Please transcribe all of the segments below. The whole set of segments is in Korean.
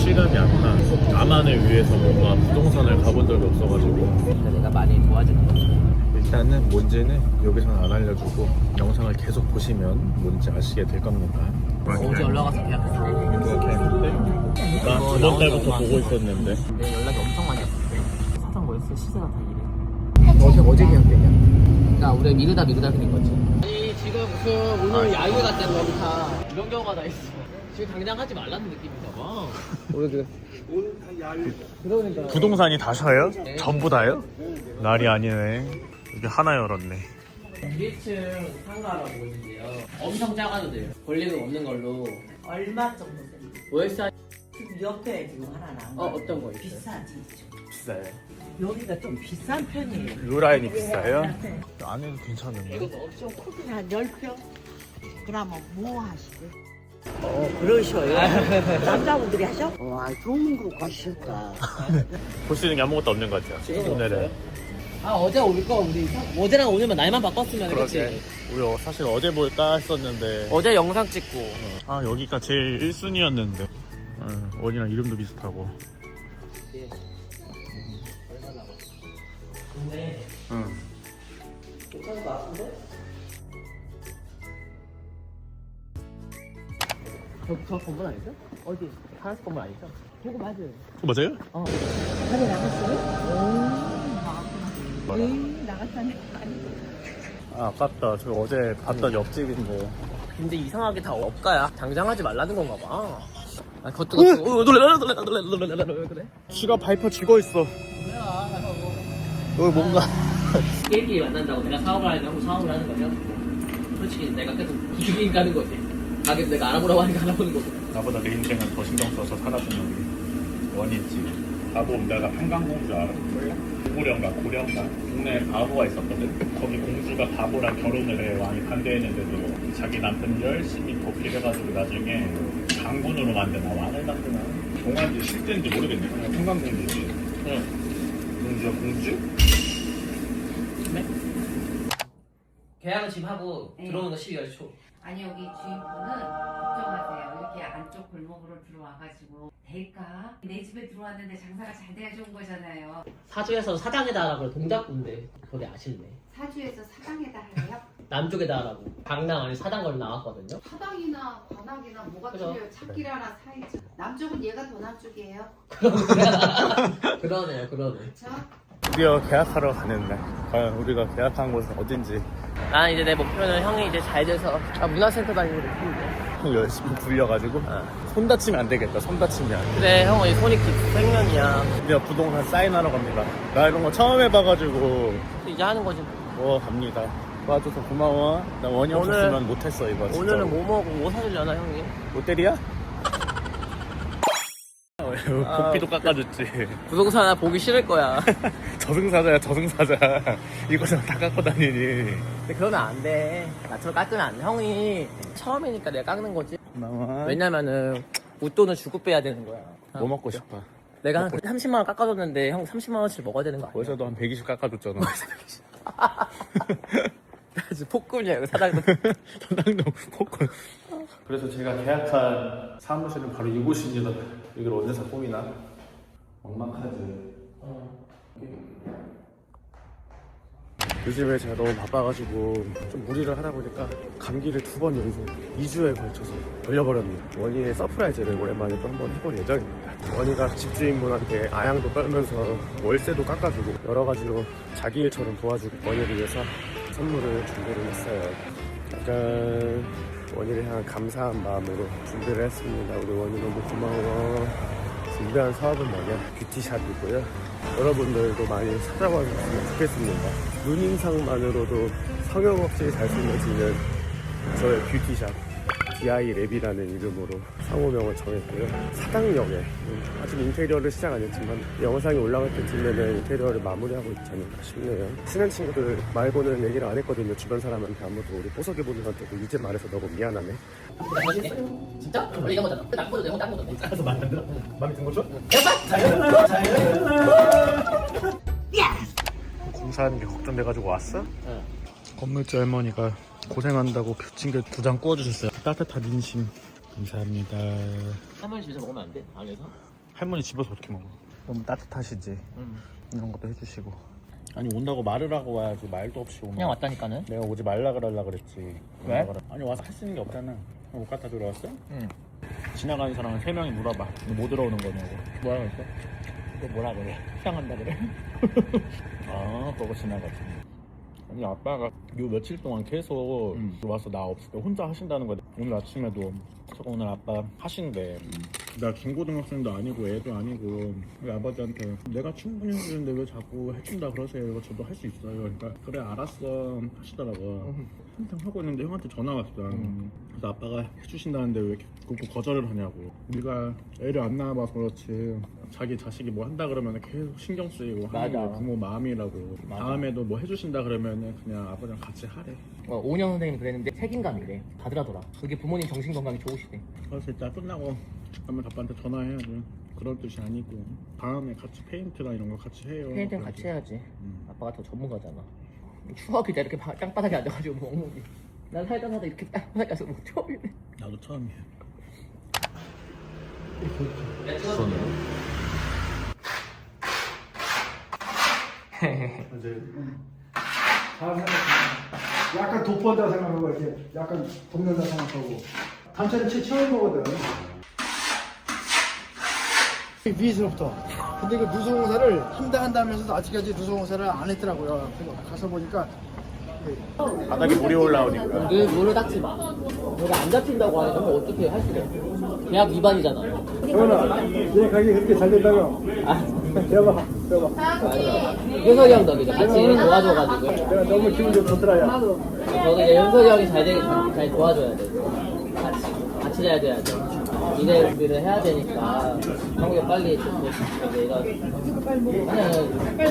실감이 안 나. 나만을 위해서 뭔가 부동산을 가본 적이 없어가지고. 그러니까 내가 많이 도와줄게. 일단은 뭔지는 여기서는 안 알려주고 영상을 계속 보시면 뭔지 아시게 될 겁니다. 어제 올라가서 계약했어. 이렇게 했는데 나 저번 달부터 보고 있었는데 내 연락이 엄청 많이 왔었어. 사장 뭐였어? 시세가 다 이래. 어제 계약되냐? 그러니까 우리가 미루다 그런 거지. 아니 지금 무슨 오늘 야유회 갔다는 거기 다 이런 경우가 다 있어. 지금 당장 하지 말라는 느낌인가 봐. 오늘 다 야유. 그러니까. 부동산이 다 셔요? 전부 다요? 날이 아니네. 이게 하나 열었네. 1층 상가라고 있는데요. 엄청 작아도 돼요. 권리금 없는 걸로. 얼마 정도 됩니까? 월세 지금 옆에 지금 하나 나온 어떤 거 있어요? 비싸지. 비싸요. 여기가 좀 비싼 편이에요. 루라인이 비싸요? 네. 안에도 괜찮은데. 이것도 없죠. 좀 크긴 한 10평? 그러면 뭐 하시게? 그러셔요. 남자분들이 하셔? 좋은 거 가셨다. 볼 수 있는 게 아무것도 없는 것 같아요. 오늘은. 아 어제 올거 우리 어제랑 오늘만 날만 바꿨으면 그렇지. 우리 사실 어제 볼까 했었는데 어제 영상 찍고 아 여기가 제일 1순위였는데 원이랑 이름도 비슷하고. 근데 응. 괜찮을 것 같은데? 저 건물 아니죠? 어디? 파란색 건물 아니죠? 그거 맞아요. 맞아요? 하늘 나갔어요? 나갔다네. 아 아깝다. 저 어제 봤던 옆집인데. 근데 이상하게 다 업가야. 당장 하지 말라는 건가 봐. 아 그것도 놀래 왜 그래? 쥐가 밟혀 죽어 있어. 여기 뭔가 게임기 만난다고 내가 사업을 하려고 사업을 하는 거냐? 솔직히 내가 계속 기긴 가는 거지. 가격 내가 알아보라고 하니까 알아보는 거고. 나보다 내 인생을 더 신경 써서 살아준 여기 원이지. 바보 내가 한강공주 알아? 몰라? 고령가 고령가 동네에 바보가 있었거든. 거기 공주가 바보랑 결혼을 해. 왕이 반대했는데도 자기 남편 열심히 도피해가지고 나중에 장군으로 만드나 왕을 만드나 동안지 실제인지 모르겠네. 그냥 한강공주지. 공주야 공주? 네? 계약은 지금 하고 네. 들어오는 거 12월 초. 아니 여기 주인분은 걱정하세요. 이렇게 안쪽 골목으로 들어와가지고 될까? 내 집에 들어왔는데 장사가 잘 돼야 좋은 거잖아요. 사주에서 사장에다 하라고 동작군데 거기 아실네. 사주에서 사당에다 할래요? 남쪽에다 하라고. 강남 아니 사당 걸로 나왔거든요. 사당이나 관악이나 뭐가 그죠? 틀려요? 찾길 하나 사이죠. 남쪽은 얘가 더 남쪽이에요. 그러네요. 그렇죠? 드디어 계약하러 가는 날. 과연 우리가 계약한 곳은 어딘지. 난 이제 내 목표는 형이 이제 잘 돼서 문화센터 다니는 게 목표인데. 열심히 굴려가지고 손 다치면 안 되겠다. 손 다치면. 그래 형은 이 손이 생명이야. 드디어 부동산 사인하러 갑니다. 나 이런 거 처음 해봐가지고 이제 하는 거지. 갑니다. 도와줘서 고마워. 나 원이 오늘- 없었으면 못했어 이거 진짜. 오늘은 뭐 먹고 뭐 사주려나 형이? 롯데리아? 복비도 깎아줬지. 부동산 하나 보기 싫을 거야. 저승사자야 저승사자. 이거 좀 다 깎고 다니니. 근데 그러면 안 돼. 나처럼 깎으면 안 돼. 형이 처음이니까 내가 깎는 거지. 고마워. 왜냐면은 웃돈을 주고 빼야 되는 거야. 뭐 먹고 싶어? 내가 한 30만 원 깎아줬는데 형 30만 원치 먹어야 되는 거 아니야? 벌써도 한 120 깎아줬잖아. 지금 폭군이야 이거 사장도. 사장도 폭군. 그래서 제가 계약한 사무실은 바로 이곳입니다. 이걸 어디서 꾸미나? 엉망하지. 요즘에 제가 너무 바빠가지고 좀 무리를 하다 보니까 감기를 2번 연속 2주에 걸쳐서 걸려버렸네요. 원희의 서프라이즈를 오랜만에 또 한번 해볼 예정입니다. 원희가 집주인분한테 아양도 떨면서 월세도 깎아주고 여러 가지로 자기 일처럼 도와주고 원희를 위해서 선물을 준비를 했어요. 약간 원희를 향한 감사한 마음으로 준비를 했습니다. 우리 원희 너무 고마워. 준비한 사업은 뭐냐? 뷰티샵이고요. 여러분들도 많이 찾아봐 주시면 좋겠습니다. 눈인상만으로도 성형 없이 잘 스며지는 저의 뷰티샵 DI랩이라는 이름으로 상호명을 정했고요. 사당역에 아직 인테리어를 시작 안 했지만 영상이 올라갈 때쯤에는 인테리어를 마무리하고 있지 않을까 싶네요. 친한 친구들 말고는 얘기를 안 했거든요. 주변 사람한테 아무도. 우리 뽀석이 분들한테도 이제 말해서 너무 미안하네. 진짜? 원래 이런 거잖아. 난 거도 내가 딴 거도. 알아서 말 안 들어? 마음에 든 거죠? 공사하는 게 걱정돼가지고 왔어? 응. 건물주 할머니가 고생한다고 뷰침개 2장 구워주셨어요. 따뜻한 인심 감사합니다. 할머니 집에서 먹으면 안 돼? 방에서? 할머니 집에서 어떻게 먹어? 너무 따뜻하시지. 이런 것도 해주시고. 아니 온다고 말을 하고 와야지. 말도 없이 오면. 그냥 왔다니까는. 내가 오지 말라 그러려 그랬지. 왜? 아니 와서 할 수 있는 게 없잖아. 못 갖다 주러 왔어? 응. 지나가는 사람은 3명이 물어봐. 뭐 들어오는 거냐고. 뭐라 그랬어? 너 뭐라 그래? 이상한다 그래. 아 그거 지나가지. 아니 아빠가 요 며칠 동안 계속 와서 나 없을 때 혼자 하신다는 거야. 오늘 아침에도 저거 오늘 아빠 하신대. 나 중고등학생도 아니고 애도 아니고 우리 아버지한테 내가 충분히 해주는데 왜 자꾸 해준다 그러세요. 저도 할 수 있어요. 그러니까 그래 알았어 하시더라고. 한참 하고 있는데 형한테 전화 왔어. 그래서 아빠가 해주신다는데 왜 이렇게 꼭 거절을 하냐고. 네가 애를 안 낳아봐서 그렇지 자기 자식이 뭐 한다 그러면 계속 신경 쓰이고 하는 게 맞아. 부모 마음이라고. 맞아. 다음에도 뭐 해주신다 그러면은 그냥 아버지랑 같이 하래. 오은영 선생님이 그랬는데 책임감이래. 가더라더라. 그게 부모님 정신건강이 좋으시대. 그래서 일단 끝나고 그러면 아빠한테 전화해야지. 그럴 뜻이 아니고 다음에 같이 페인트랑 이런 거 같이 해요. 페인트는 같이 해야지. 아빠가 더 전문가잖아. 추억이 다 이렇게 땅바닥에 앉아가지고 뭐 엉덩이. 난 살다 이렇게 땅바닥에 앉아서 뭐 처음이네. 나도 처음이야. 이제 잘 생각해. 약간 돋보인다 생각하고 이렇게 약간 돋는다 생각하고 단체는 처음 보거든. 위에서부터. 근데 그 누수공사를 한다 하면서도 아직까지 누수공사를 안 했더라고요. 그래서 가서 보니까 바닥에 물이 올라오니까. 그 물을 닦지 마. 내가 안 잡힌다고 하니까 그럼 어떻게 할 수가 없어. 계약 위반이잖아. 정원아, 내 가게 그렇게 잘 된다고. 배워봐. 현석이 형도 이제 같이 도와줘가지고. 내가 너무 기분 좀 좋더라, 야. 저도 이제 현석이 형이 잘 되게 잘 도와줘야 돼. 같이 잘 돼야죠. 일을 해야 되니까 형이 빨리 이제 내가 빨리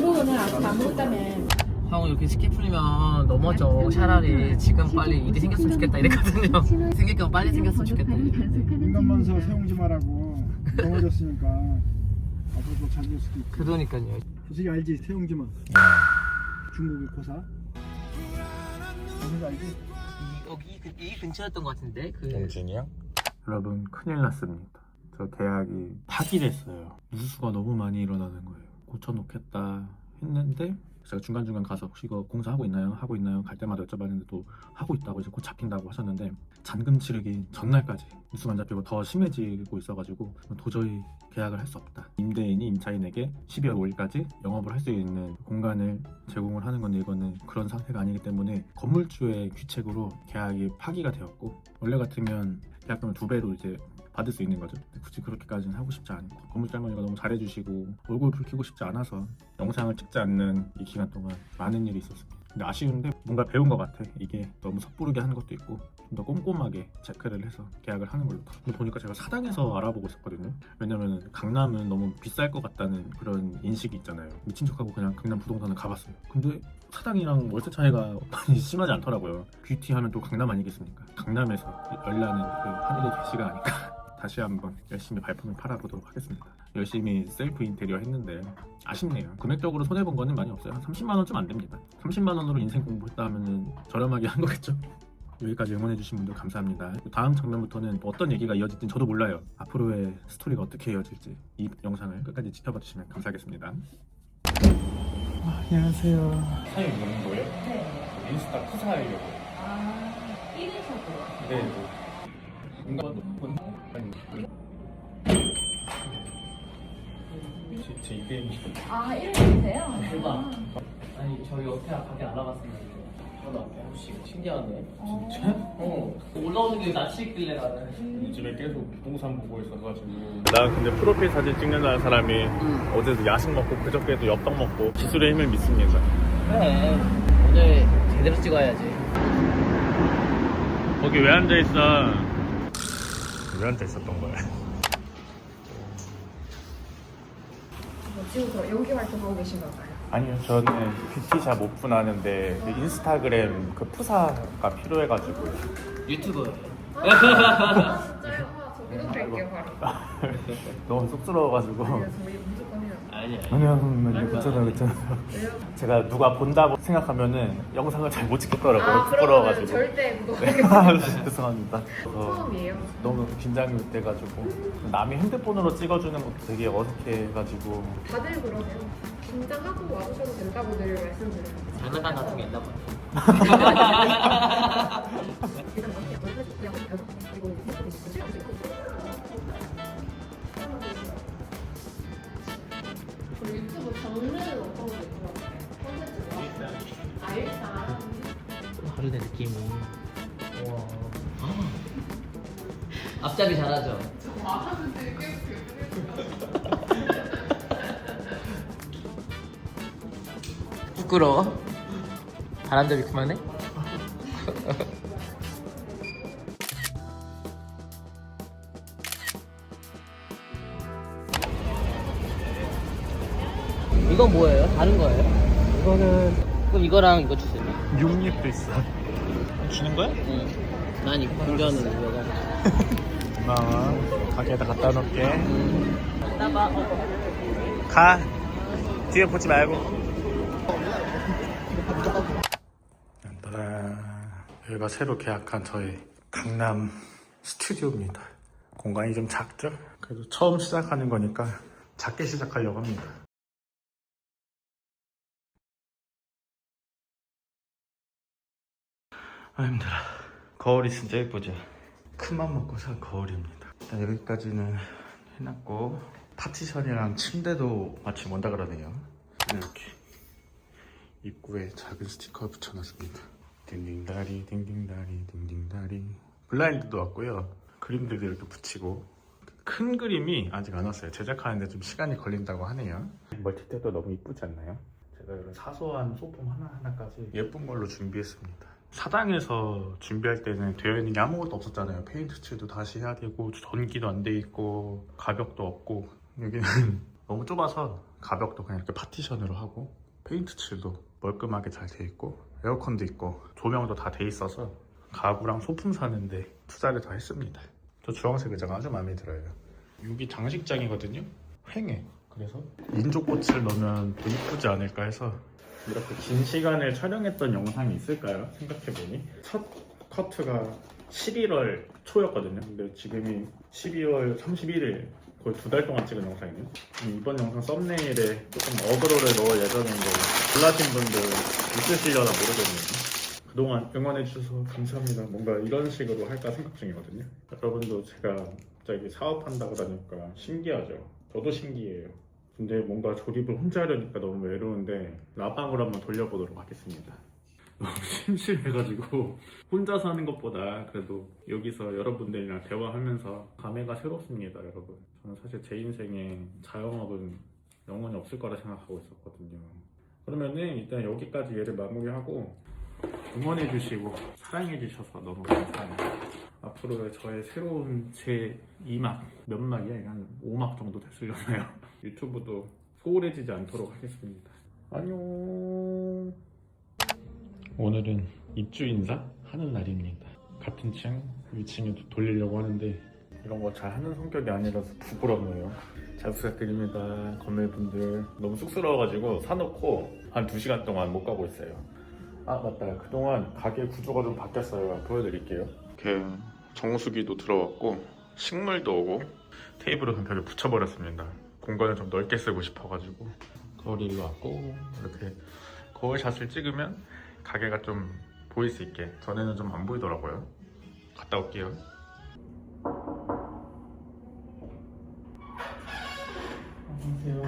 먹어놔. 안 먹었다며. 형 이렇게 스키 풀리면 넘어져. 차라리 지금 빨리 일이 생겼으면 좋겠다 이랬거든요. 생길 거면 빨리 생겼으면 좋겠다. 인간만서 세우지 말라고. 넘어졌으니까 앞으로 잘 될 수도 있고. 그러니까요. 솔직히 알지, 세용지만. 중국의 고사. 뭔지 알지? 여기 이 근처였던 것 같은데 그 영진이야? 여러분 큰일 났습니다. 저 계약이 파기됐어요. 누수가 너무 많이 일어나는 거예요. 고쳐놓겠다 했는데 제가 중간중간 가서 혹시 이거 공사하고 있나요? 하고 있나요? 갈 때마다 여쭤봤는데 또 하고 있다고 이제 곧 잡힌다고 하셨는데 잔금 치르기 전날까지 누수만 잡히고 더 심해지고 있어가지고 도저히 계약을 할 수 없다. 임대인이 임차인에게 12월 5일까지 영업을 할 수 있는 공간을 제공을 하는 건데 이거는 그런 상태가 아니기 때문에 건물주의 귀책으로 계약이 파기가 되었고 원래 같으면 계약금을 2배로 이제 받을 수 있는 거죠. 굳이 그렇게까지는 하고 싶지 않고 건물주 할머니가 너무 잘해주시고 얼굴 붉히고 싶지 않아서 영상을 찍지 않는 이 기간 동안 많은 일이 있었습니다. 근데 아쉬운데 뭔가 배운 것 같아. 이게 너무 섣부르게 하는 것도 있고 좀 더 꼼꼼하게 체크를 해서 계약을 하는 걸로. 근데 보니까 제가 사당에서 알아보고 있었거든요. 왜냐면 강남은 너무 비쌀 것 같다는 그런 인식이 있잖아요. 미친 척하고 그냥 강남 부동산을 가봤어요. 근데 사당이랑 월세 차이가 많이 심하지 않더라고요. 뷰티 하면 또 강남 아니겠습니까? 강남에서 열나는 그 하늘의 계시가 아닐까. 다시 한번 열심히 발품을 팔아보도록 하겠습니다. 열심히 셀프 인테리어 했는데 아쉽네요. 금액적으로 손해본 거는 많이 없어요. 한 30만 원 좀 안 됩니다. 30만 원으로 인생 공부했다 하면 저렴하게 한 거겠죠. 여기까지 응원해주신 분들 감사합니다. 다음 장면부터는 또 어떤 얘기가 이어질지 저도 몰라요. 앞으로의 스토리가 어떻게 이어질지 이 영상을 끝까지 지켜봐 주시면 감사하겠습니다. 안녕하세요. 사연 있는 거예요? 네. 인스타 푸사하려고. 아, 1인석으로. 네. 제 이름이 아, 1인석이세요? 대박. 아니 저희 옆에 가게 알아봤습니다. 저도 앞에 혹시 신기하네. 진짜? 올라오는 게 낯이 있길래 나는. 요즘에 계속 부동산 보고 있어가지고 난 근데 프로필 사진 찍는다는 사람이 어제도 야식 먹고 그저께도 엽떡 먹고 기술의 힘을 믿습니다. 그래. 오늘 제대로 찍어야지. 거기 왜 앉아있어? 왜 앉아있었던 거야? 지금 연기 활동하고 계신 건가요? 아니요, 저는 뷰티샵 오픈하는데 그 인스타그램 그 푸사가 필요해가지고. 유튜브. 진짜요? 저 구독할게요 바로. 너무 쑥스러워가지고. 저희 무조건 해요. 아니야. 아니야, 괜찮아. 제가 누가 본다고 생각하면은 영상을 잘 못 찍겠더라고요. 부끄러워가지고. 절대 그거 죄송합니다. 처음이에요. 너무 긴장이 돼가지고 남이 핸드폰으로 찍어주는 것도 되게 어색해가지고. 다들 그러세요. 긴장하고 와주셔도 된다고 늘 말씀드려요. 장난감 같은 게 있나 봐. 그리고 유튜브 장르는 어떤 거 좋아하세요? 콘텐츠가? 아 일단 다르네 느낌이. 우와. 앞잡이 잘하죠. 부끄러워. 바람잡이 그만해. 이건 뭐예요? 다른 거예요? 이거는 그럼 이거랑 이거 주세요. 육립도 있어. 주는 거야? 응. 난 이거 공개하는 이유가. 고마워. 가게에다 갖다 놓을게. 따봐. 가. 뒤에 보지 말고. 여기가 새로 계약한 저희 강남 스튜디오입니다. 공간이 좀 작죠? 그래도 처음 시작하는 거니까 작게 시작하려고 합니다. 아, 힘들어. 거울이 진짜 예쁘죠? 큰맘 먹고 산 거울입니다. 일단 여기까지는 해놨고, 파티션이랑 침대도 마침 온다 그러네요. 이렇게 입구에 작은 스티커 붙여놨습니다. 딩딩다리 딩딩다리 딩딩다리. 블라인드도 왔고요. 그림들도 이렇게 붙이고. 큰 그림이 아직 안 왔어요. 제작하는데 좀 시간이 걸린다고 하네요. 멀티탭도 너무 이쁘지 않나요? 제가 이런 사소한 소품 하나하나까지 예쁜 걸로 준비했습니다. 사당에서 준비할 때는 되어 있는 게 아무것도 없었잖아요. 페인트 칠도 다시 해야 되고, 전기도 안 돼 있고, 가벽도 없고. 여기는 너무 좁아서 가벽도 그냥 이렇게 파티션으로 하고, 페인트 칠도 멀끔하게 잘 돼 있고, 에어컨도 있고, 조명도 다 돼 있어서 가구랑 소품 사는데 투자를 더 했습니다. 저 주황색 의자가 아주 마음에 들어요. 여기 장식장이거든요. 횡해. 그래서 인조꽃을 넣으면 더 이쁘지 않을까 해서. 이렇게 긴 시간을 촬영했던 영상이 있을까요? 생각해보니 첫 커트가 11월 초였거든요. 근데 지금이 12월 31일, 거의 2달 동안 찍은 영상이네요. 이번 영상 썸네일에 조금 어그로를 넣을 예정인데 놀라신 분들 있으시려나 모르겠네요. 그동안 응원해주셔서 감사합니다. 뭔가 이런 식으로 할까 생각 중이거든요. 여러분도 제가 갑자기 사업한다고 하니까 신기하죠? 저도 신기해요. 근데 뭔가 조립을 혼자 하려니까 너무 외로운데 라방으로 한번 돌려보도록 하겠습니다. 너무 심심해가지고 혼자서 하는 것보다 그래도 여기서 여러분들이랑 대화하면서 감회가 새롭습니다, 여러분. 저는 사실 제 인생에 자영업은 영원히 없을 거라 생각하고 있었거든요. 그러면은 일단 여기까지 얘를 마무리하고 응원해주시고 사랑해주셔서 너무 감사합니다. 앞으로 저의 새로운 제 2막, 몇 막이야? 한 5막 정도 됐으려나요? 유튜브도 소홀해지지 않도록 하겠습니다. 안녕. 오늘은 입주 인사 하는 날입니다. 같은 층, 위층에도 돌리려고 하는데 이런 거 잘 하는 성격이 아니라서 부끄럽네요. 잘 부탁드립니다. 건물분들. 너무 쑥스러워가지고 사놓고 한 2시간 동안 못 가고 있어요. 아 맞다, 그동안 가게 구조가 좀 바뀌었어요. 보여드릴게요. 이렇게 정수기도 들어왔고 식물도 오고 테이블을 그냥 벽에 붙여버렸습니다. 공간을 좀 넓게 쓰고 싶어가지고. 거울이 일로 왔고, 이렇게 거울샷을 찍으면 가게가 좀 보일 수 있게. 전에는 좀 안 보이더라고요. 갔다 올게요. 안녕하세요.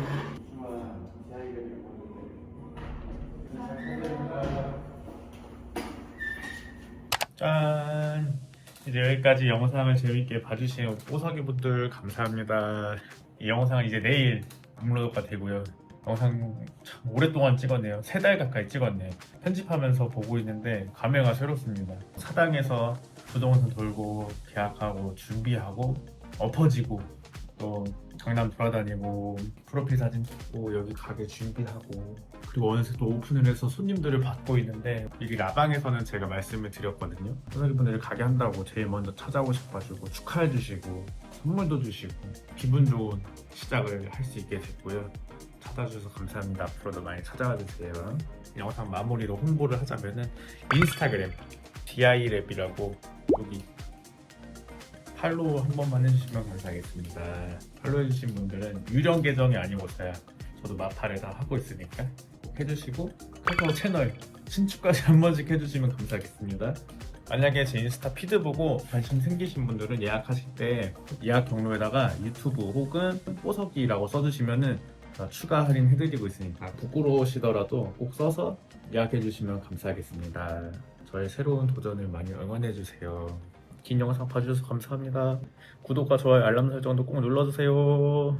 짠! 이제 여기까지 영상을 재밌게 봐주신 뽀석이분들 감사합니다. 이 영상은 이제 내일 업로드가 되고요. 영상 참 오랫동안 찍었네요. 3달 가까이 찍었네. 편집하면서 보고 있는데 감회가 새롭습니다. 사당에서 부동산 돌고 계약하고 준비하고 엎어지고 또 강남 돌아다니고 프로필 사진 찍고 여기 가게 준비하고, 그리고 어느새 또 오픈을 해서 손님들을 받고 있는데, 여기 라방에서는 제가 말씀을 드렸거든요. 선생님분들이 가게 한다고 제일 먼저 찾아오셔가지고 축하해 주시고 선물도 주시고 기분 좋은 시작을 할 수 있게 됐고요. 참 찾아주셔서 감사합니다. 앞으로도 많이 찾아와 주세요. 영상 마무리로 홍보를 하자면은 인스타그램 DI랩이라고 여기 팔로우 한 번만 해주시면 감사하겠습니다. 팔로우 해주신 분들은 유령 계정이 아니고서야 저도 마팔에 다 하고 있으니까 꼭 해주시고 카카오 채널 신축까지 한 번씩 해주시면 감사하겠습니다. 만약에 제 인스타 피드 보고 관심 생기신 분들은 예약하실 때 예약 경로에다가 유튜브 혹은 뽀석이라고 써주시면은 추가 할인 해드리고 있으니까 부끄러우시더라도 꼭 써서 예약해주시면 감사하겠습니다. 저의 새로운 도전을 많이 응원해주세요. 긴 영상 봐주셔서 감사합니다. 구독과 좋아요, 알람 설정도 꼭 눌러주세요.